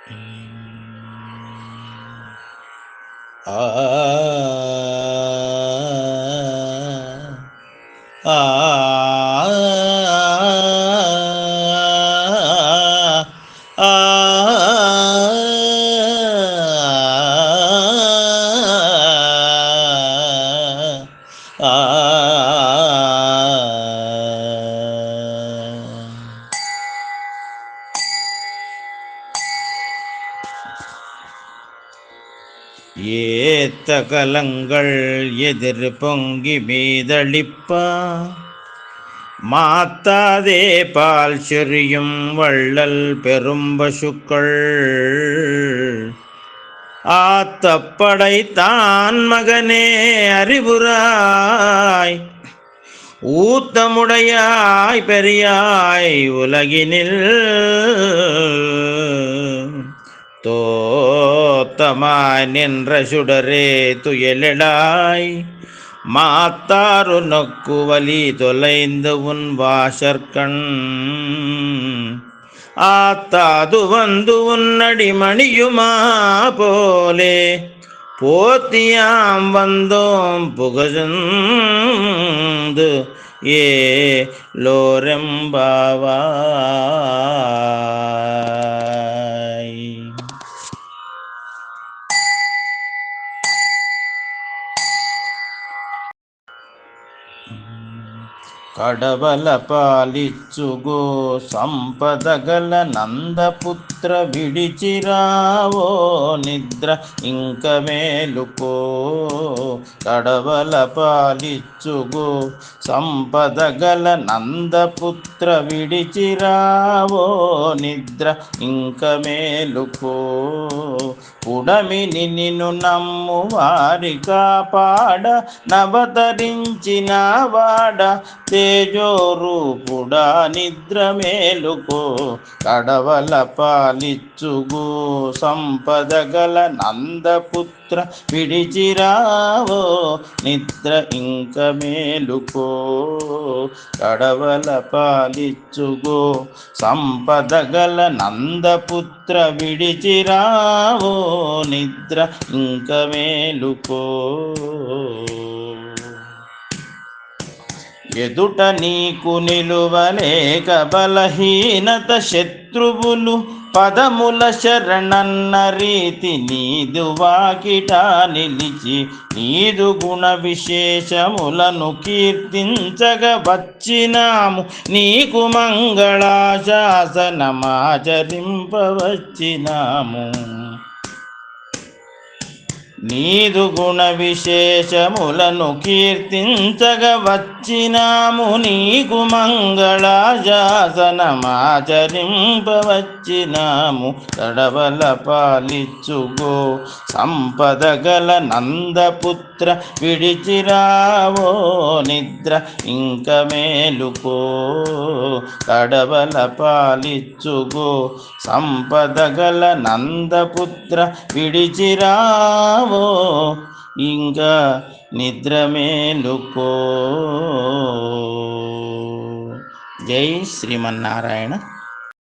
ఆ ఆ ஏத்த கலங்கள் எதிர் பொங்கி மீதளிப்ப மாத்தாதே பால் சொரியும் வள்ளல் பெரும்பசுக்கள் ஆத்தப்படை தான் மகனே அறிவுராய் ஊத்தமுடையாய் பெரியாய் உலகினில் தோத்தமாய் நின்ற சுடரே துயலிடாய் மாத்தாரு நொக்கு வலி தொலைந்து உன் வாசற்கண் ஆத்தாது வந்து உன்னடி மணியுமா போலே போத்தியாம் வந்தோம் புகழ்ந்து ஏ லோரெம்பாவாய். కడవల పాలిచ్చుగో సంపదగల నందపుత్ర విడిచిరావో నిద్ర ఇంక మేలుకో. కడవల పాలిచ్చుగో సంపదగల నందపుత్ర విడిచిరావో నిద్ర ఇంక మేలుకో. పుడమిని నిన్ను నమ్ము వారి కాపాడ నవతరించిన వాడ తేజోరూపుడా నిద్ర మేలుకో. కడవల పాలిచ్చుగో సంపదగల నందపుత్ర విడిచిరావో నిద్ర ఇంక మేలుకో. కడవల పాలిచ్చుగో సంపదగల నందపుత్ర విడిచిరావో నిద్ర ఇంక మేలుకో. ఎదుట నీకు నిలువలేక బలహీనత శత్రువులు పదముల శరణన్న రీతి నీదు వాకిట నిలిచి నీదు గుణ విశేషములను కీర్తించగ వచ్చినాము నీకు మంగళాశాసనమాచరింపవచ్చినాము. నీదు గుణ విశేషములను కీర్తించగ వచ్చినాము నీకు మంగళాశాసనమాచరింపవచ్చినాము. కడవల పాలిచ్చుగో సంపదగల నందపుత్ర విడిచిరావో నిద్ర ఇంక మేలుకో. కడవల పాలిచ్చుగో సంపదగల నందపుత్ర విడిచిరావో ఇంకా నిద్ర మేలుకో. జై శ్రీమన్నారాయణ.